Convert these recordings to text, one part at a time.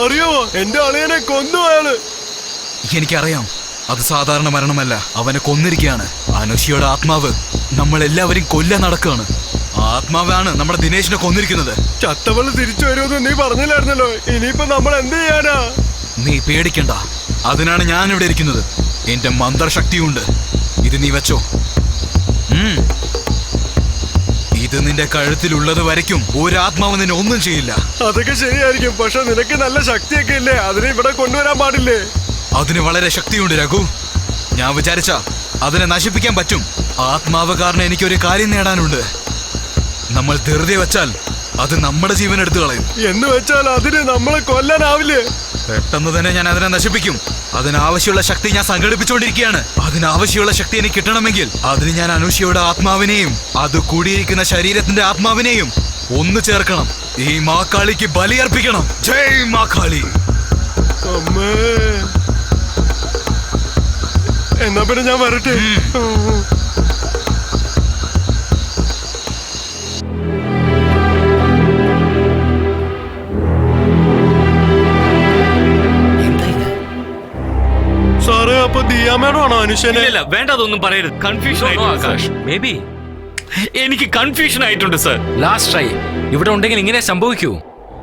അറിയാമോ, എന്റെ അളിയനെ കൊന്നു അയാള്. എനിക്കറിയാം, അത് സാധാരണ മരണമല്ല, അവനെ കൊന്നിരിക്കുകയാണ്. അനുഷയുടെ ആത്മാവ് നമ്മളെല്ലാവരും കൊല്ലാൻ നടക്കുകയാണ്. ആത്മാവാണ് നമ്മുടെ ദിനേശിനെ കൊന്നിരിക്കുന്നത്. ചത്തവള് തിരിച്ചു വരുമെന്ന് നീ പറഞ്ഞില്ലായിരുന്നല്ലോ, ഇനിയിപ്പോ നമ്മൾ എന്ത് ചെയ്യാനാ? നീ പേടിക്കണ്ട, അതിനാണ് ഞാൻ ഇവിടെ ഇരിക്കുന്നത്. എന്റെ മന്ത്രശക്തിയുണ്ട്, ഇത് നീ വെച്ചോ. ഇത് നിന്റെ കഴുത്തിലുള്ളത് വരയ്ക്കും ഒരാത്മാവ് നിന്നെ ഒന്നും ചെയ്യില്ല. അതൊക്കെ ശരിയായിരിക്കും, പക്ഷെ നിനക്ക് നല്ല ശക്തിയൊക്കെ ഇല്ലേ, അതിനെ ഇവിടെ കൊണ്ടുവരാൻ പാടില്ലേ? അതിന് വളരെ ശക്തിയുണ്ട് രഘു. ഞാൻ വിചാരിച്ച അതിനെ നശിപ്പിക്കാൻ പറ്റും. ആത്മാവ് കാരണം എനിക്കൊരു കാര്യം നേടാനുണ്ട്. നമ്മൾ ധൃതി വെച്ചാൽ അത് നമ്മുടെ ജീവൻ എടുത്തു കളയും. എന്ന് വെച്ചാൽ അതിന് നമ്മളെ കൊല്ലാനാവില്ലേ? പെട്ടെന്ന് തന്നെ ഞാൻ അതിനെ നശിപ്പിക്കും. അതിനാവശ്യമുള്ള ശക്തി ഞാൻ സംഘടിപ്പിച്ചുകൊണ്ടിരിക്കുകയാണ്. അതിനാവശ്യമുള്ള ശക്തി എനിക്ക് കിട്ടണമെങ്കിൽ അതിന് ഞാൻ അനുഷയുടെ ആത്മാവിനെയും അത് കൂടിയിരിക്കുന്ന ശരീരത്തിന്റെ ആത്മാവിനെയും ഒന്ന് ചേർക്കണം. ഈ മാക്കാളിക്ക് ബലിയർപ്പിക്കണം. ജയ് മാക്കാളി. എന്നാ പിന്നെ ഞാൻ വരട്ടെ. സാറേ, അപ്പൊ ദിയാമേടാണോ അനുഷ്യനെ? ഇല്ല, വേണ്ട, അതൊന്നും പറയരുത്. കൺഫ്യൂഷൻ എനിക്ക് കൺഫ്യൂഷൻ ആയിട്ടുണ്ട് സർ. ലാസ്റ്റ് ട്രൈ ഇവിടെ ഉണ്ടെങ്കിൽ ഇങ്ങനെ സംഭവിക്കൂ.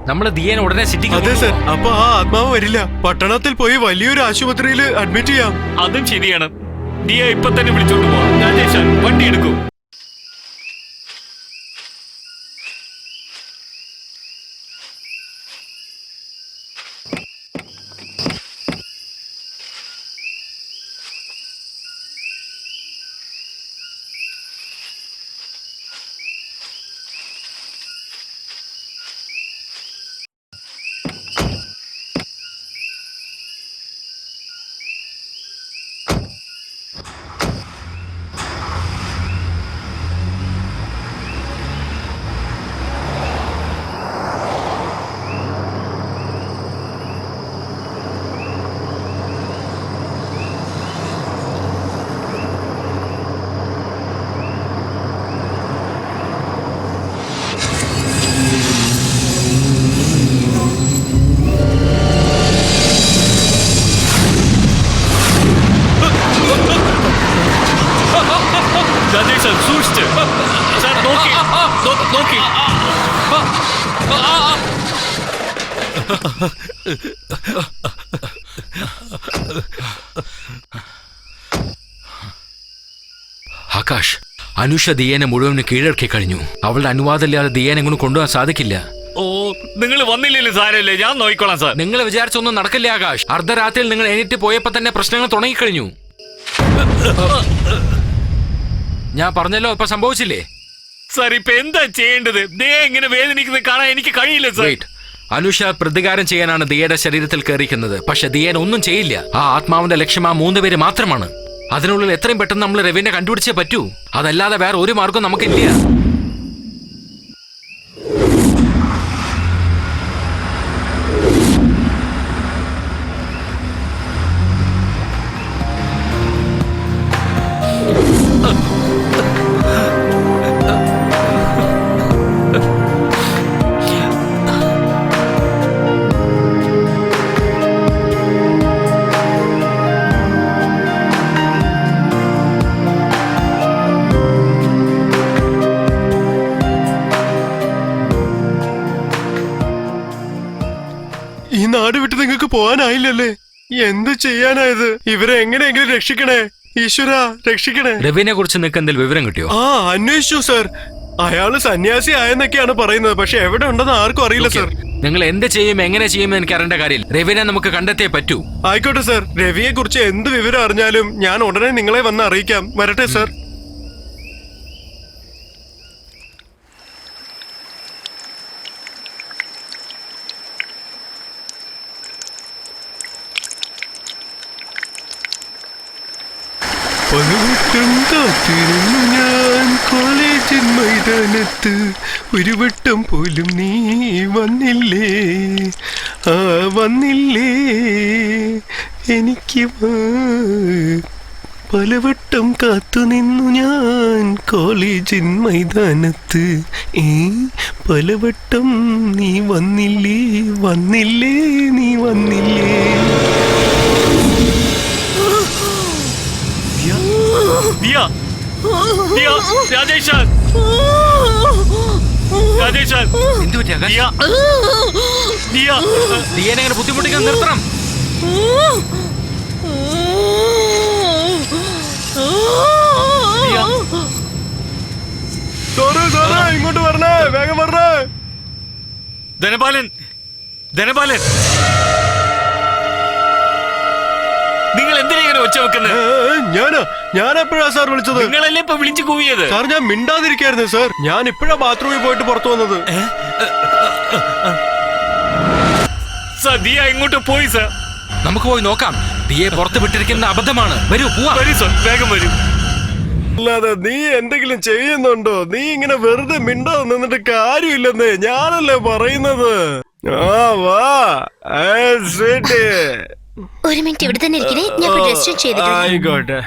നമ്മള് ദിയേനെ ഉടനെ സിറ്റിക്ക്. അതെ സർ. അപ്പൊ ആ ആത്മാവ് വരില്ല. പട്ടണത്തിൽ പോയി വലിയൊരു ആശുപത്രിയിൽ അഡ്മിറ്റ് ചെയ്യാം. അതും ശരിയാണ്. ദിയ ഇപ്പൊ തന്നെ വിളിച്ചോണ്ട് പോവാം. രാജേഷ്, വണ്ടി എടുക്കൂ. രാജേഷ് സാർ, സൂക്ഷിച്ച് സാർ. നോക്കി നോക്കി. ആകാശ്, അനുഷ ദിയേനെ മുഴുവൻ കീഴടക്കി കഴിഞ്ഞു. അവളുടെ അനുവാദമില്ലാതെ ദിയേനെ ഇങ്ങനെ കൊണ്ടുപോകാൻ സാധിക്കില്ല. ഓ, നിങ്ങൾ വന്നില്ലല്ലോ സാരല്ലേ, ഞാൻ നോക്കിക്കോളാം സാർ. നിങ്ങൾ വിചാരിച്ചൊന്നും നടക്കില്ല ആകാശ്. അർദ്ധരാത്രിയിൽ നിങ്ങൾ എണീറ്റ് പോയപ്പോ തന്നെ പ്രശ്നങ്ങൾ തുടങ്ങിക്കഴിഞ്ഞു. ഞാൻ പറഞ്ഞല്ലോ, ഇപ്പൊ സംഭവിച്ചില്ലേ? സാർ, ഇപ്പൊ എന്താ ചെയ്യേണ്ടത്? ദിയ ഇങ്ങനെ വേദനിക്കുന്നത് കാണാൻ എനിക്ക് കഴിയില്ല സാർ. അനുഷ പ്രതികാരം ചെയ്യാനാണ് ദിയയുടെ ശരീരത്തിൽ കയറിക്കുന്നത്. പക്ഷെ ദിയേനെ ഒന്നും ചെയ്യില്ല. ആ ആത്മാവിന്റെ ലക്ഷ്യം ആ 3 പേര് മാത്രമാണ്. അതിനുള്ളിൽ എത്രയും പെട്ടെന്ന് നമ്മൾ രവിനെ കണ്ടുപിടിച്ചേ പറ്റൂ. അതല്ലാതെ വേറെ ഒരു മാർഗം നമുക്കില്ല. ഈ നാട് വിട്ട് നിങ്ങൾക്ക് പോകാനായില്ലല്ലേ? എന്ത് ചെയ്യാനായത്? ഇവരെ എങ്ങനെയെങ്കിലും രക്ഷിക്കണേ ഈശ്വര, രക്ഷിക്കണേ. രവിനെ കുറിച്ച് നിങ്ങൾക്ക് എന്തെങ്കിലും വിവരം കിട്ടിയോ? അന്വേഷിച്ചു സർ. അയാള് സന്യാസി ആയെന്നൊക്കെയാണ് പറയുന്നത്. പക്ഷെ എവിടെ ഉണ്ടെന്ന് ആർക്കും അറിയില്ല സർ. നിങ്ങൾ എന്ത് ചെയ്യും, എങ്ങനെ ചെയ്യുമെന്ന് എനിക്ക് അറിയേണ്ട കാര്യം. രവിനെ നമുക്ക് കണ്ടെത്തിയേ പറ്റൂ. ആയിക്കോട്ടെ സർ. രവിയെ കുറിച്ച് എന്ത് വിവരം അറിഞ്ഞാലും ഞാൻ ഉടനെ നിങ്ങളെ വന്ന് അറിയിക്കാം. വരട്ടെ സർ. പലവട്ടം കാത്തിരുന്നു ഞാൻ കോളേജിൻ മൈതാനത്ത്. ഒരു വട്ടം പോലും നീ വന്നില്ലേ, വന്നില്ലേ എനിക്ക് പലവട്ടം കാത്തുനിന്നു ഞാൻ കോളേജിൻ മൈതാനത്ത്. പലവട്ടം നീ വന്നില്ലേ വന്നില്ലേ നീ വന്നില്ലേ. ദിയ ദിയ രാജേഷ് രാജേഷ് എന്ത് പറ്റി ആകാശ്? ദിയ ദിയ ദിയേനെ അങ്ങനെ ബുദ്ധിമുട്ടിക്കാൻ നിർത്തണം. ദിയ സാറേ ഇങ്ങോട്ട് വരണേ, വേഗം വരണേ. ധനപാലൻ ധനപാലൻ നിങ്ങൾ എന്തിനാ ഇങ്ങനെ ഒച്ച വെക്കുന്നത്? ഞാനെപ്പോഴാ സാർ വിളിച്ചത്? നിങ്ങളല്ലേ ഇപ്പൊ വിളിച്ചു കൂവിയത്? സാർ ഞാൻ മിണ്ടാതിരിക്കായിരുന്നു സാർ. ഞാൻ ഇപ്പോഴാ ബാത്റൂമിൽ പോയിട്ട് പുറത്തു വന്നത്. സർ ദിയ ഇങ്ങോട്ട് പോയി സർ. നമുക്ക് പോയി നോക്കാം. ദിയെ പുറത്ത് വിട്ടിരിക്കുന്ന അബദ്ധമാണ്. വരൂ പോവാം. വരൂ സർ, വേഗം വരൂ. അല്ലാതെ നീ എന്തെങ്കിലും ചെയ്യുന്നുണ്ടോ? നീ ഇങ്ങനെ വെറുതെ മിണ്ടാതെ നിന്നിട്ട് കാര്യമില്ലെന്നേ ഞാനല്ലേ പറയുന്നത്. വാ ശരി. ഒരു മിനിറ്റ് ഇവിടെ തന്നെ ഇരിക്കണേ, ഞാൻ രജിസ്റ്റർ ചെയ്തിട്ടുണ്ട്. ആയിക്കോട്ടെ.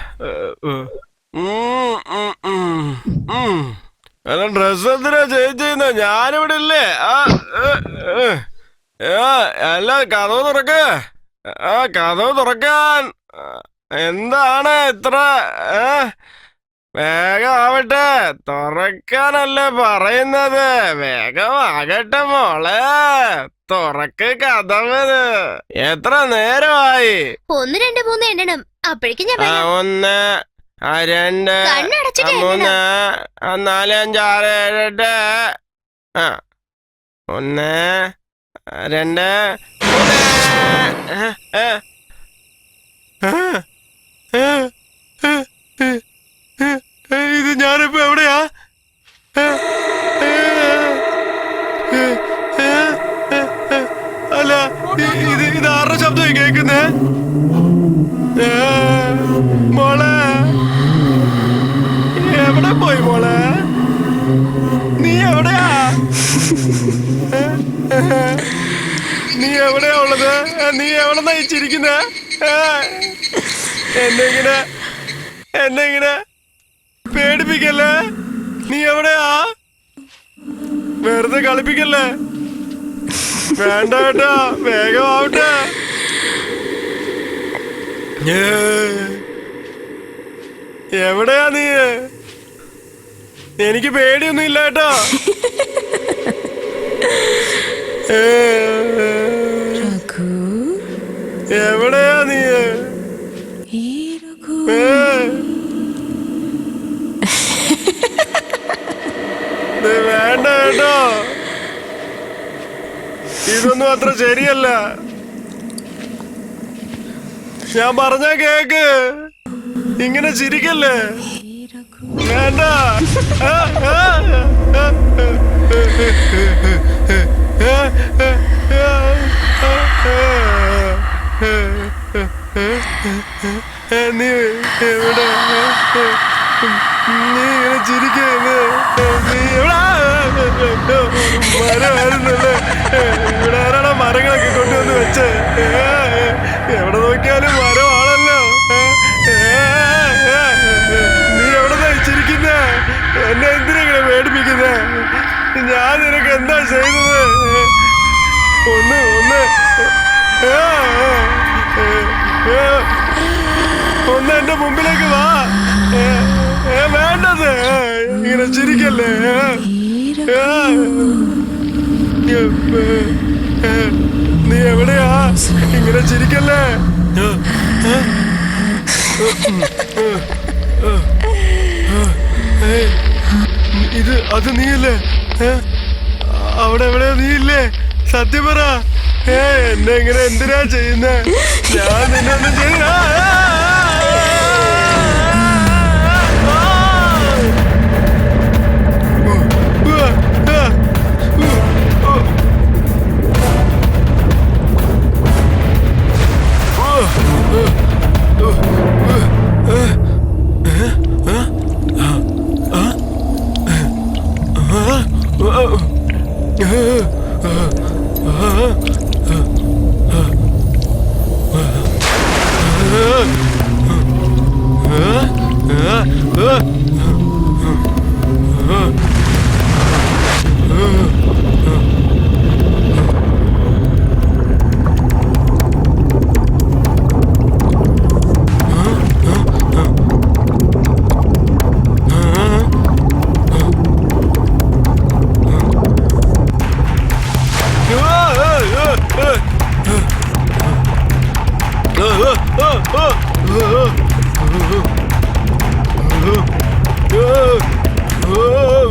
അല്ല ഡ്രസ് എന്തിനാ ചേഞ്ച് ചെയ്യുന്ന? ഞാനിവിടെ ഇല്ലേ? അല്ല കഥവ് തുറക്ക. കഥവ് തുറക്കാൻ എന്താണ് ഇത്ര? വേഗം ആവട്ടെ, തുറക്കാനല്ലേ പറയുന്നത്. വേഗം ആകട്ടെ മോളെ, തുറക്ക് കഥവ്. എത്ര നേരമായി? 1 2 3 എണ്ണണം, അപ്പോഴേക്കും ഞാൻ വരാം. 1 2 കണ്ണടച്ചിട്ട് 3 4 5 6 7 8. 1 2 ഇത് ഞാനിപ്പോ എവിടെയാ? അല്ല ഇത് ആരുടെ ശബ്ദം കേൾക്കുന്നേ? മോളെ എവിടെ പോയി മോളെ? നീ എവിടെയാ? നീ എവിടെയാ ഉള്ളത്? നീ എവിടെ നയിച്ചിരിക്കുന്നേ? എന്നെ ഇങ്ങനെ പേടിപ്പിക്കല്ലേ. നീ എവിടെയാ? വെറുതെ കളിപ്പിക്കല്ലേ. വേണ്ട കേട്ടാ, വേഗം ആവട്ടെ. എവിടെയാ നീ? എനിക്ക് പേടിയൊന്നും ഇല്ല കേട്ടോ. എവിടെയാ നീ? വേണ്ട കേട്ടോ, ഇതൊന്നും അത്ര ശരിയല്ല. ഞാൻ പറഞ്ഞ കേക്ക്, ഇങ്ങനെ ചിരിക്കല്ലേ. വേണ്ട. നീ എവിടെ? നീ ഇങ്ങനെ ചിരിക്കുന്നു. നീ എവിടെ? മരമായിരുന്നല്ലേ? ഇവിടെ ആരാടാ മരങ്ങളൊക്കെ കൊണ്ടുവന്ന് വെച്ച്? എവിടെ നോക്കിയാലും മരമാണല്ലോ. നീ എവിടെ നയിച്ചിരിക്കുന്നേ? എന്നെ എന്തിനാ ഇങ്ങനെ പേടിപ്പിക്കുന്നേ? ഞാൻ നിനക്ക് എന്താ ചെയ്തത്? ഒന്ന് എന്റെ മുമ്പിലേക്ക് വാ. വേണ്ടത് ഇങ്ങനെ ചിരിക്കല്ലേ. നീ എവിടെയാ? ഇങ്ങനെ ചിരിക്കല്ലേ. അത് നീയല്ലേ? അവിടെ എവിടെയാ? നീയില്ലേ? സത്യം പറ. എന്നെ ഇങ്ങനെ എന്തിനാ ചെയ്യുന്നേ? ഞാൻ നിന്നൊന്നും ചെയ്യ. ഓ